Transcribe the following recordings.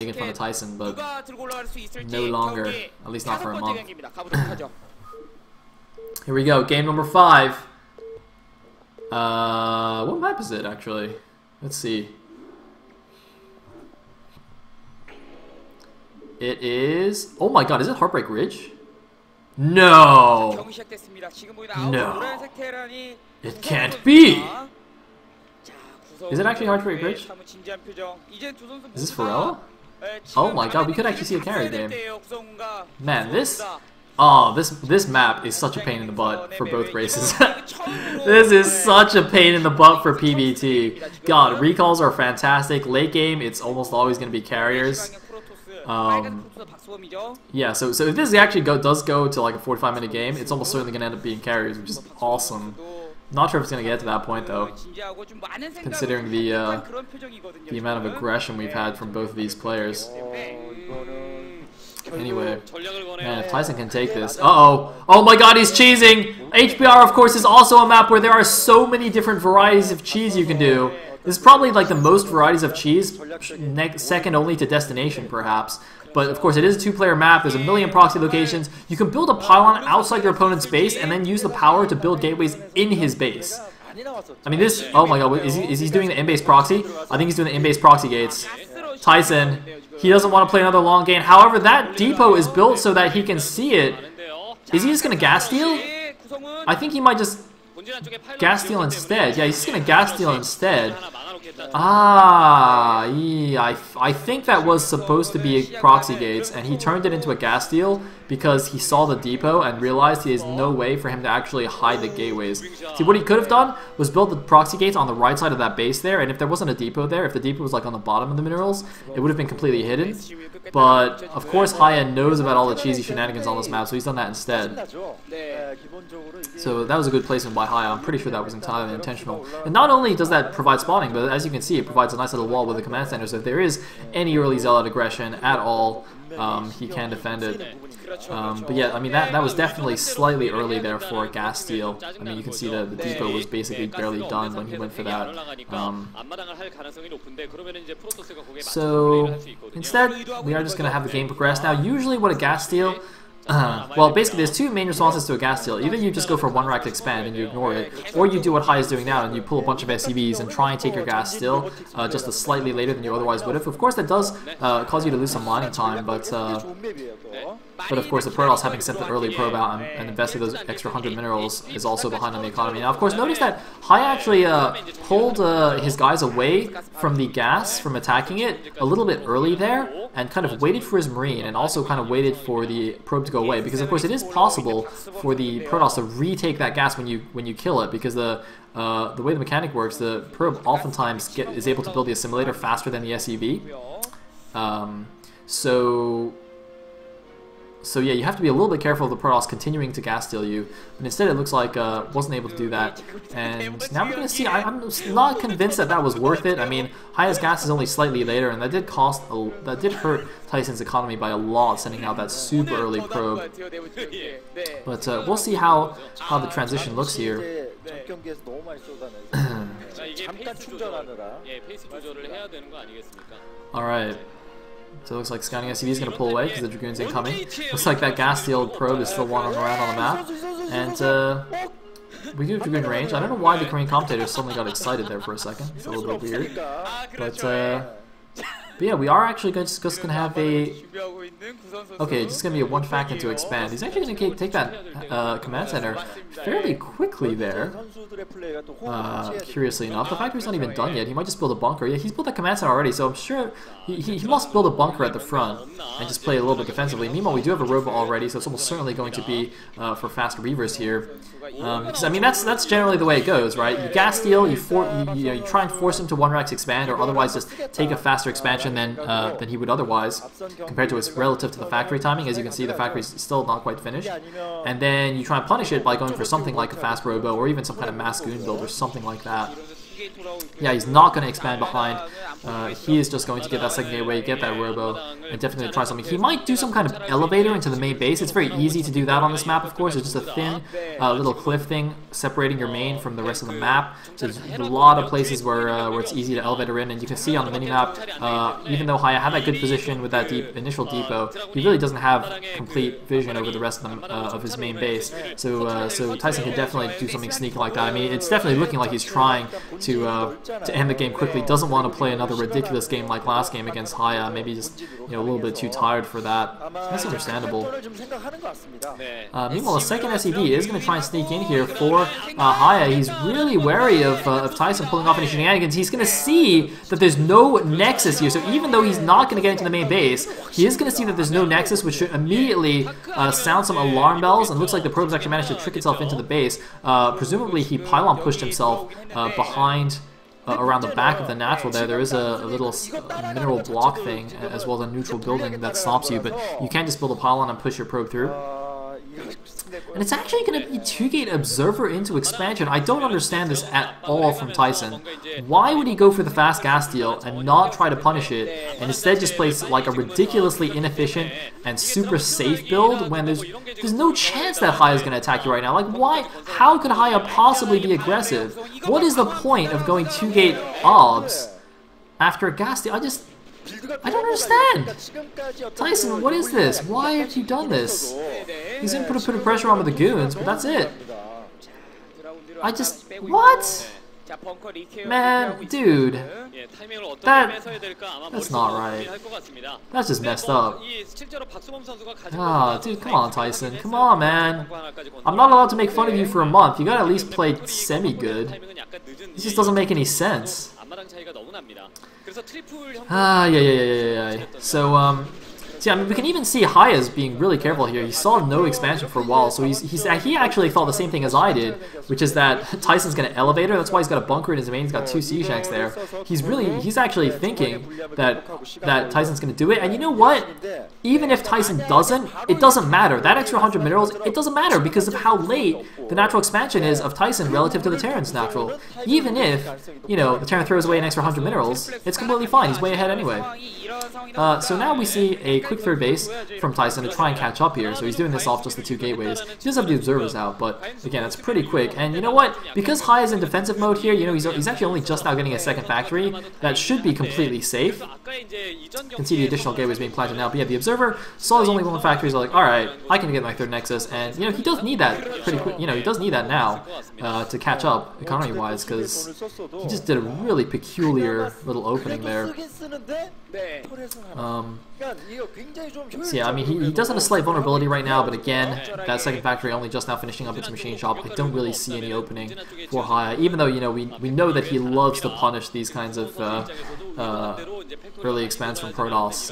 making fun of Tyson, but no longer, at least not for a month. Here we go, game number 5. What map is it actually? Let's see. It is... Oh my god, is it Heartbreak Ridge? No! No. It can't be! Is it actually Heartbreak Ridge? Is this Pharrell? Oh my god, we could actually see a carry game. Man, this... Oh, this map is such a pain in the butt for both races. This is such a pain in the butt for PBT. God, recalls are fantastic. Late game, it's almost always going to be carriers. Yeah, so if this actually does go to like a 45-minute game, it's almost certainly going to end up being carriers, which is awesome. Not sure if it's going to get to that point though, considering the amount of aggression we've had from both of these players. Anyway, man, if Tyson can take this... Uh-oh! Oh my god, he's cheesing! HBR, of course, is also a map where there are so many different varieties of cheese you can do. This is probably like the most varieties of cheese, second only to Destination, perhaps. But, of course, it is a 2-player map. There's a million proxy locations. You can build a pylon outside your opponent's base and then use the power to build gateways in his base. I mean, this... Oh my god, is he doing the in-base proxy? I think he's doing the in-base proxy gates. Tyson, he doesn't want to play another long game. However, that depot is built so that he can see it. Is he just going to gas steal? I think he might just gas steal instead. Yeah, he's just going to gas steal instead. Ah, yeah, I think that was supposed to be proxy gates, and he turned it into a gas steal because he saw the depot and realized there is no way for him to actually hide the gateways. See, what he could have done was build the proxy gates on the right side of that base there, and if there wasn't a depot there, if the depot was like on the bottom of the minerals, it would have been completely hidden. But, of course, Hiya knows about all the cheesy shenanigans on this map, so he's done that instead. So that was a good placement by Hiya. I'm pretty sure that was entirely intentional. And not only does that provide spawning, but as you can see, it provides a nice little wall with a command center, so if there is any early Zealot aggression at all, he can defend it. But yeah, I mean, that was definitely slightly early there for a gas steal. I mean, you can see the depot was basically barely done when he went for that. So instead, we are just going to have the game progress. Now, usually what a gas steal... well, basically, there's 2 main responses to a gas steal. Either you just go for 1 rack to expand and you ignore it, or you do what Hiya is doing now and you pull a bunch of SCVs and try and take your gas steal just slightly later than you otherwise would have. Of course, that does cause you to lose some mining time, but of course, the Protoss having sent the early probe out and invested those extra 100 minerals is also behind on the economy. Now, of course, notice that Hiya actually pulled his guys away from the gas, from attacking it, a little bit early there, and kind of waited for his Marine, and also kind of waited for the probe to go away, because of course it is possible for the Protoss to retake that gas when you kill it, because the way the mechanic works, the probe oftentimes is able to build the assimilator faster than the SEV. So yeah, you have to be a little bit careful of the Protoss continuing to gas steal you, but instead it looks like wasn't able to do that. And now we're going to see, I'm not convinced that was worth it. I mean, Hiya's gas is only slightly later, and that did hurt Tyson's economy by a lot, sending out that super early probe. But we'll see how the transition looks here. Alright. So it looks like scouting SCV is going to pull away because the Dragoon's incoming. Looks like that gas steeled probe is still wandering around on the map. And we do have Dragoon range. I don't know why the Korean commentator suddenly got excited there for a second. It's a little bit weird. But yeah, we are actually just going to have a... Okay, just going to be a 1 faction to expand. He's actually going to take that command center fairly quickly there. Curiously enough, the factory's not even done yet. He might just build a bunker. Yeah, he's built that command center already, so I'm sure he must build a bunker at the front and just play a little bit defensively. Meanwhile, we do have a robot already, so it's almost certainly going to be for fast reavers here. Because, I mean, that's generally the way it goes, right? You gas steal, you try and force him to 1 racks expand, or otherwise just take a faster expansion than he would otherwise, compared to its relative to the factory timing. As you can see, the factory's still not quite finished. And then you try and punish it by going for something like a fast robo, or even some kind of mass goon build, or something like that. Yeah, he's not going to expand behind. He is just going to get that second gateway, get that robo, and definitely try something. He might do some kind of elevator into the main base. It's very easy to do that on this map, of course. It's just a thin little cliff thing separating your main from the rest of the map. So there's a lot of places where it's easy to elevator in, and you can see on the mini-map, even though Hiya had that good position with that initial depot, he really doesn't have complete vision over the rest of his main base. So Tyson can definitely do something sneaky like that. I mean, it's definitely looking like he's trying to end the game quickly. Doesn't want to play another ridiculous game like last game against Hiya. Maybe just a little bit too tired for that. That's understandable. Meanwhile, the second SED is going to try and sneak in here for Hiya. He's really wary of Tyson pulling off any shenanigans. He's going to see that there's no Nexus here. So even though he's not going to get into the main base, he is going to see that there's no Nexus, which should immediately sound some alarm bells. And it looks like the probes actually managed to trick itself into the base. Presumably he pylon pushed himself behind around the back of the natural there. There is a little mineral block thing as well as a neutral building that stops you, but you can't just build a pylon and push your probe through. And it's actually going to be 2-gate Observer into expansion. I don't understand this at all from Tyson. Why would he go for the fast gas steal and not try to punish it, and instead just place like a ridiculously inefficient and super safe build when there's no chance that Hiya is going to attack you right now? Like, why? How could Hiya possibly be aggressive? What is the point of going 2-gate obs after a gas steal? I don't understand. Tyson, what is this? Why have you done this? He's going to put a pressure on with the goons, but that's it. What? Man, dude. That's not right. That's just messed up. Ah, dude, come on, Tyson. Come on, man. I'm not allowed to make fun of you for a month. You gotta at least play semi-good. This just doesn't make any sense. Yeah. So, I mean, we can even see Hiya's being really careful here. He saw no expansion for a while, so he actually thought the same thing as I did, which is that Tyson's going to elevator. That's why he's got a bunker in his main. He's got 2 siege tanks there. He's actually thinking that Tyson's going to do it. And you know what? Even if Tyson doesn't, it doesn't matter. That extra 100 minerals, it doesn't matter because of how late the natural expansion is of Tyson relative to the Terran's natural. Even if, the Terran throws away an extra 100 minerals, it's completely fine. He's way ahead anyway. So now we see a quick third base from Tyson to try and catch up here. So he's doing this off just the 2 gateways. He does have the observers out, but again, it's pretty quick. And you know what? Because Hiya's in defensive mode here, he's actually only just now getting a second factory. That should be completely safe. You can see the additional gateways being planted now. But yeah, the observer saw his only 1 factory. He's like, alright, I can get my 3rd nexus. And he does need that pretty quick. He does need that now to catch up economy-wise, because he just did a really peculiar little opening there. So yeah, I mean, he does have a slight vulnerability right now, but again, that second factory only just now finishing up its machine shop. I don't really see any opening for Hiya, even though, we know that he loves to punish these kinds of early expands from Protoss.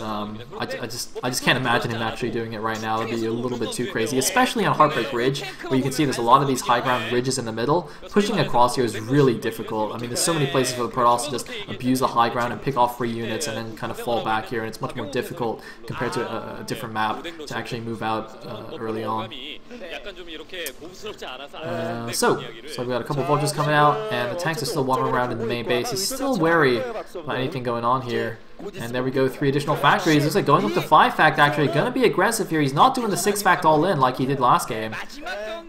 I just can't imagine him actually doing it right now. It'd be a little bit too crazy, especially on Heartbreak Ridge, where you can see there's a lot of these high ground ridges in the middle. Pushing across here is really difficult. I mean, there's so many places for the Protoss to just abuse the high ground and pick off free units and then kind of fall back here, and it's much more difficult compared to a different map to actually move out early on. So we got a couple vultures coming out, and the tanks are still wandering around in the main base. He's still wary about anything going on here. And there we go, 3 additional factories. Looks like going up to 5 fact actually. Gonna be aggressive here. He's not doing the 6 fact all in like he did last game,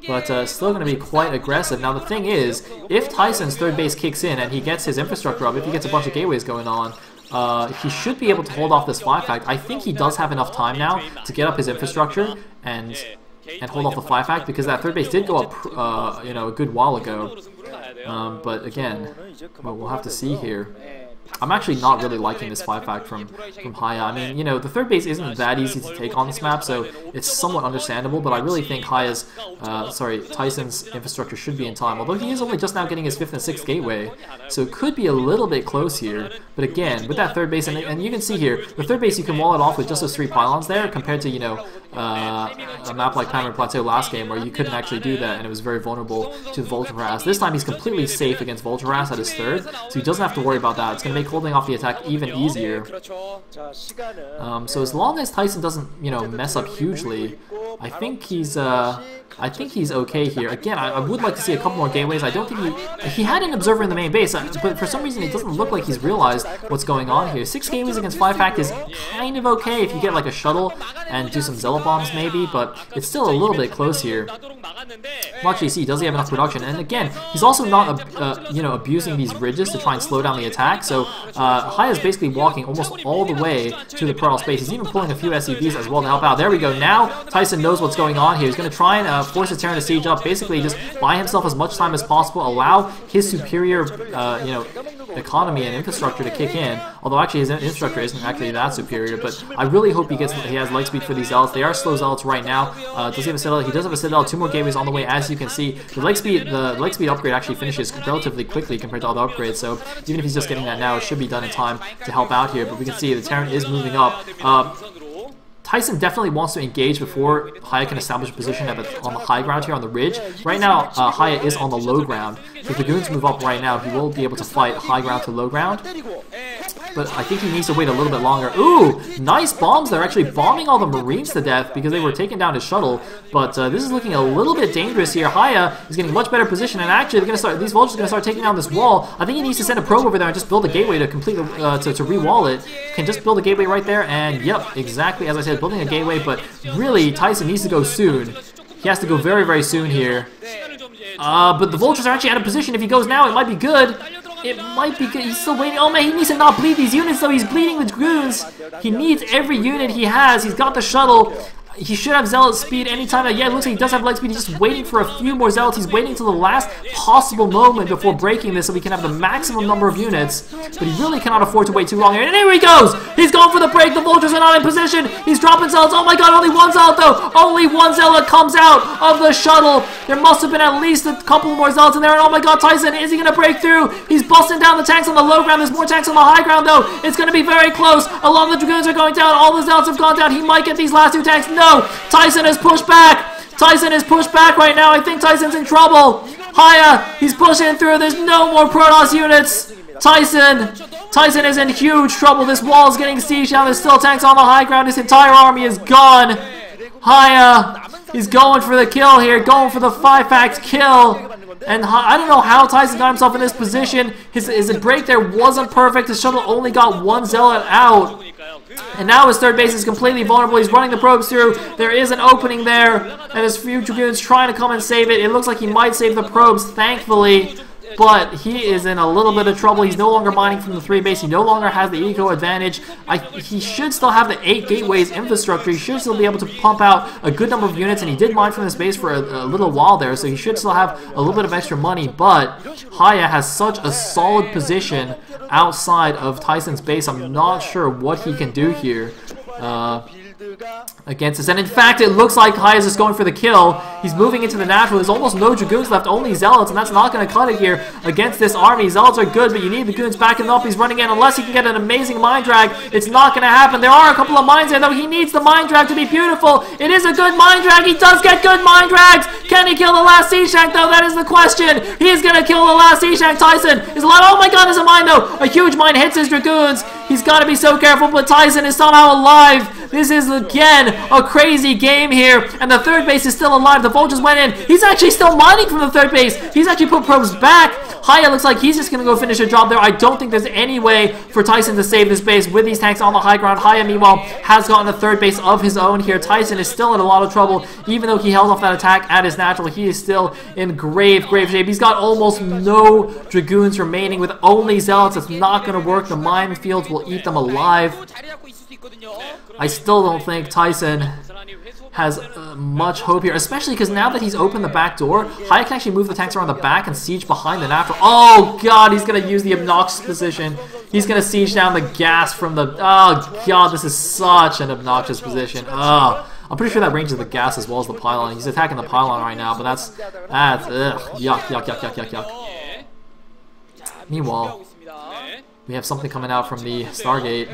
but still gonna be quite aggressive. Now the thing is, if Tyson's 3rd base kicks in and he gets his infrastructure up, if he gets a bunch of gateways going on, he should be able to hold off this 5 fact. I think he does have enough time now to get up his infrastructure and hold off the 5 fact, because that 3rd base did go up a good while ago. But again, we'll have to see here. I'm actually not really liking this 5 fact from Hiya. I mean, the 3rd base isn't that easy to take on this map, so it's somewhat understandable, but I really think Tyson's infrastructure should be in time, although he is only just now getting his 5th and 6th gateway, so it could be a little bit close here. But again, with that 3rd base, and you can see here, the 3rd base you can wall it off with just those 3 pylons there, compared to, a map like Panoramic Plateau last game, where you couldn't actually do that, and it was very vulnerable to Vulture Harass. This time he's completely safe against Vulture Harass at his 3rd, so he doesn't have to worry about that. It's going to make holding off the attack even easier. So as long as Tyson doesn't, you know, mess up hugely, I think he's okay here. Again, I would like to see a couple more gateways. I don't think he had an observer in the main base, but for some reason it doesn't look like he's realized what's going on here. 6 gateways against 5 fact is kind of okay if you get like a shuttle and do some zealot bombs maybe, but it's still a little bit close here. We'll actually see, does he have enough production? And again, he's also not, you know, abusing these ridges to try and slow down the attack. So Hiya is basically walking almost all the way to the Protoss space. He's even pulling a few SCVs as well to help out. There we go. Now Tyson knows what's going on here. He's going to try and force his Terran to siege up. Basically, just buy himself as much time as possible. Allow his superior, you know, economy and infrastructure to kick in. Although actually his infrastructure isn't actually that superior. But I really hope he has light speed for these zealots. They are slow zealots right now. Does he have a citadel? He does have a citadel. 2 more gateways on the way, as you can see. The leg speed upgrade actually finishes relatively quickly compared to all the upgrades. So even if he's just getting that now, it should be done in time to help out here. But we can see the Terran is moving up. Tyson definitely wants to engage before Hiya can establish a position on the high ground here on the ridge. Right now, Hiya is on the low ground. If the Dragoons move up right now, he will be able to fight high ground to low ground. But I think he needs to wait a little bit longer. Ooh, nice bombs. They're actually bombing all the Marines to death because they were taking down his shuttle. But this is looking a little bit dangerous here. Hiya is getting much better position, and actually they're going to start. These vultures are going to start taking down this wall. I think he needs to send a probe over there and just build a gateway to complete to re-wall it. Can just build a gateway right there, and yep, exactly as I said, building a gateway. But really, Tyson needs to go soon. He has to go very, very soon here. But the vultures are actually out of position. If he goes now, it might be good. It might be good. He's still waiting. Oh man, he needs to not bleed these units, though. He's bleeding the Dragoons. He needs every unit he has. He's got the shuttle. He should have zealot speed anytime. Yeah, it looks like he does have light speed. He's just waiting for a few more zealots. He's waiting until the last possible moment before breaking this so we can have the maximum number of units. But he really cannot afford to wait too long here. And here he goes! He's going for the break. The vultures are not in position. He's dropping zealots. Oh my god, only 1 zealot though. Only 1 zealot comes out of the shuttle. There must have been at least a couple more zealots in there. And oh my god, Tyson, is he going to break through? He's busting down the tanks on the low ground. There's more tanks on the high ground though. It's going to be very close. A lot of the Dragoons are going down. All the zealots have gone down. He might get these last 2 tanks. No! Tyson is pushed back. Tyson is pushed back right now. I think Tyson's in trouble. Hiya, he's pushing through. There's no more Protoss units. Tyson is in huge trouble. This wall is getting sieged now. There's still tanks on the high ground. His entire army is gone. Hiya, he's going for the kill here. Going for the 5-fact kill. And I don't know how Tyson got himself in this position. His break there wasn't perfect. His shuttle only got 1 zealot out. And now his third base is completely vulnerable. He's running the probes through. There is an opening there. And his few Dragoons trying to come and save it. It looks like he might save the probes, thankfully. But he is in a little bit of trouble. He's no longer mining from the 3 base. He no longer has the eco advantage. He should still have the 8 gateways infrastructure. He should still be able to pump out a good number of units. And he did mine from this base for a little while there. So he should still have a little bit of extra money. But Hiya has such a solid position outside of Tyson's base. I'm not sure what he can do here against this. And in fact, it looks like Hiya is just going for the kill. He's moving into the natural. There's almost no Dragoons left, only Zealots, and that's not going to cut it here against this army. Zealots are good, but you need the Dragoons backing them up. He's running in. Unless he can get an amazing mine drag, it's not going to happen. There are a couple of mines there, though. He needs the mine drag to be beautiful. It is a good mine drag. He does get good mine drags. Can he kill the last siege tank, though? That is the question. He's going to kill the last siege tank. Tyson is allowed. Oh my god, there's a mine, though. A huge mine hits his Dragoons. He's got to be so careful, but Tyson is somehow alive. This is, again, a crazy game here, and the third base is still alive. The vultures went in. He's actually still mining from the third base. He's actually put probes back. Hiya looks like he's just going to go finish a job there. I don't think there's any way for Tyson to save this base with these tanks on the high ground. Hiya, meanwhile, has gotten a third base of his own here. Tyson is still in a lot of trouble. Even though he held off that attack at his natural, he is still in grave shape. He's got almost no Dragoons remaining with only Zealots. It's not going to work. The minefields will eat them alive. I still don't think Tyson has much hope here, especially because now that he's opened the back door, Hiya can actually move the tanks around the back and siege behind the natural. Oh god, he's going to use the obnoxious position. He's going to siege down the gas from the... Oh god, this is such an obnoxious position. Oh, I'm pretty sure that ranges the gas as well as the pylon. He's attacking the pylon right now, but that's ugh, yuck. Meanwhile, we have something coming out from the Stargate.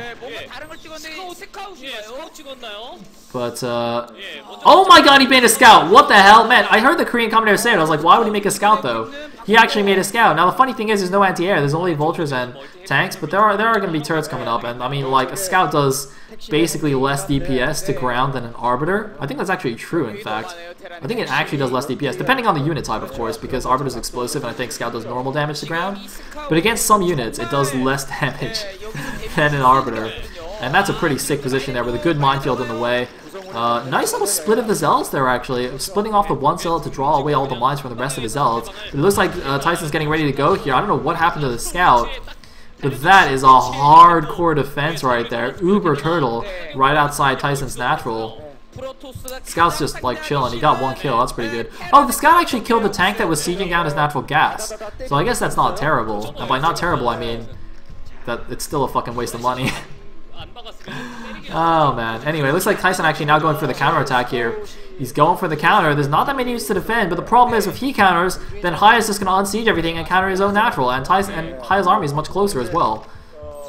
But, oh my god, he made a scout! What the hell? Man, I heard the Korean commentator say it. I was like, why would he make a scout, though? he actually made a scout. Now the funny thing is, there's no anti-air. There's only vultures and tanks, but there are going to be turrets coming up. And I mean, like, a scout does basically less DPS to ground than an arbiter. I think that's actually true, in fact. I think it actually does less DPS, depending on the unit type, of course, because arbiter is explosive, and I think scout does normal damage to ground. But against some units, it does less damage than an arbiter. And that's a pretty sick position there with a good minefield in the way. Nice little split of the zealots there, actually. Splitting off the one zealot to draw away all the mines from the rest of his zealots. It looks like Tyson's getting ready to go here. I don't know what happened to the scout, but that is a hardcore defense right there. Uber turtle right outside Tyson's natural. Scout's just like chilling. He got 1 kill. That's pretty good. Oh, the scout actually killed the tank that was sieging down his natural gas. So I guess that's not terrible. And by not terrible, I mean that it's still a fucking waste of money. Oh man. Anyway, it looks like Tyson actually now going for the counterattack here. He's going for the counter. There's not that many units to defend, but the problem is if he counters, then Hiya's just going to unsiege everything and counter his own natural. And Hiya's army is much closer as well.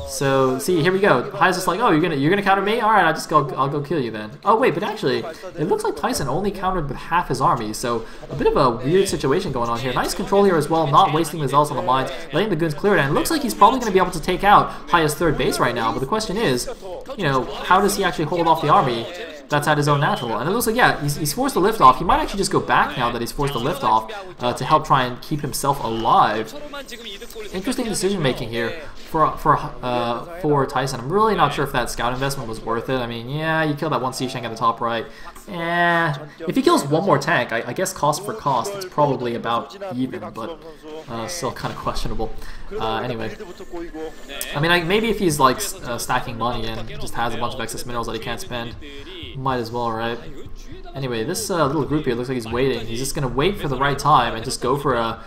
So see, here we go. Hiya's just like, oh, you're gonna counter me? All right, I'll go kill you then. Oh wait, but actually, it looks like Tyson only countered with half his army, so a bit of a weird situation going on here. Nice control here as well, not wasting the zealots on the mines, letting the goons clear it. And it looks like he's probably gonna be able to take out Hiya's third base right now. But the question is, you know, how does he actually hold off the army that's at his own natural? And it looks like, yeah, he's forced to lift off. He might actually just go back now that he's forced to lift off to help try and keep himself alive. Interesting decision making here for Tyson. I'm really not sure if that scout investment was worth it. I mean, yeah, you kill that one sea shank at the top right. If he kills one more tank, I guess cost for cost, it's probably about even, but still kind of questionable. Anyway, I mean, maybe if he's like stacking money and just has a bunch of excess minerals that he can't spend, might as well, right? Anyway, this little group here looks like he's waiting. He's just going to wait for the right time and just go for a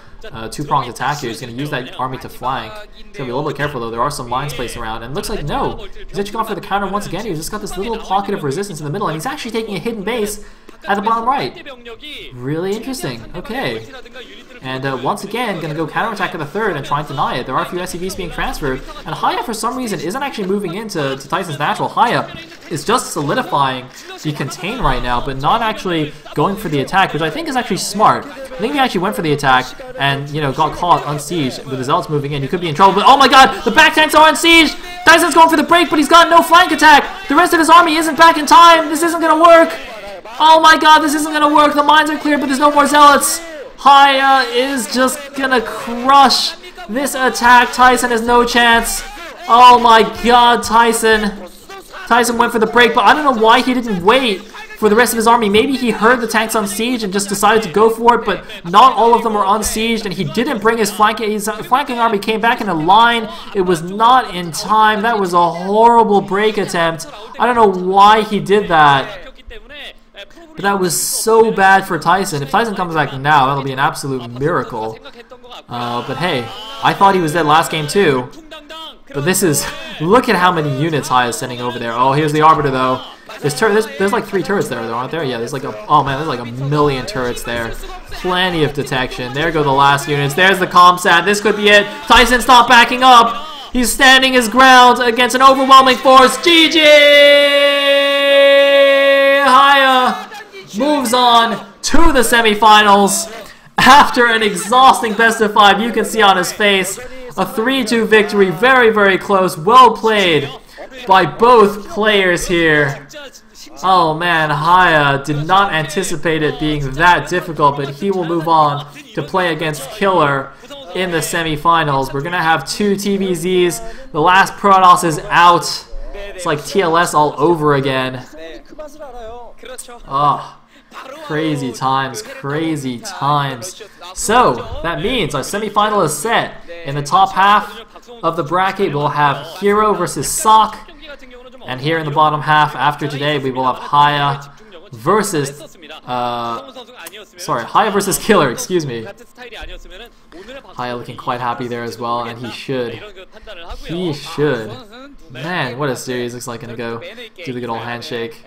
two-pronged attack here. He's going to use that army to flank. He's going to be a little bit careful, though. There are some mines placed around. And it looks like, no, he's actually gone for the counter once again. He's just got this little pocket of resistance in the middle, and he's actually taking a hidden base at the bottom right. Really interesting. Okay. And once again, going to go counterattack at the third and try and deny it. There are a few SCVs being transferred. And Hiya, for some reason, isn't actually moving into Tyson's natural. Hiya is just solidifying the contain right now, but not actually going for the attack, which I think is actually smart. I think he actually went for the attack and, you know, got caught unsieged with his zealots moving in. He could be in trouble, but oh my god, the back tanks are unsieged! Tyson's going for the break, but he's got no flank attack! The rest of his army isn't back in time! This isn't gonna work! Oh my god, this isn't gonna work! The mines are clear, but there's no more zealots! Hiya is just gonna crush this attack. Tyson has no chance. Oh my god, Tyson. Tyson went for the break, but I don't know why he didn't wait for the rest of his army. Maybe he heard the tanks on siege and just decided to go for it, but not all of them were unsieged, and he didn't bring his flanking army came back in a line. It was not in time. That was a horrible break attempt. I don't know why he did that. But that was so bad for Tyson. If Tyson comes back now, that'll be an absolute miracle. But hey, I thought he was dead last game too. But this is... Look at how many units Hiya is sending over there. Oh, here's the Arbiter though. There's like 3 turrets there, though, aren't there? Yeah, there's like oh man, there's like a million turrets there. Plenty of detection. There go the last units. There's the ComSat. This could be it. Tyson, stop backing up. He's standing his ground against an overwhelming force. GG! Hiya moves on to the semifinals after an exhausting best of 5. You can see on his face a 3-2 victory. Very, very close. Well played by both players here. Oh man, Hiya did not anticipate it being that difficult, but he will move on to play against Killer in the semifinals. We're gonna have 2 TVZs. The last Protoss is out. It's like TLS all over again. Oh, crazy times, crazy times. So, that means our semifinal is set. In the top half of the bracket, we'll have Hero versus Sock. And here in the bottom half, after today, we will have Hiya versus... Hiya versus Killer, excuse me. Hiya looking quite happy there as well, and he should. He should. Man, what a series looks like gonna go. Do the good old handshake.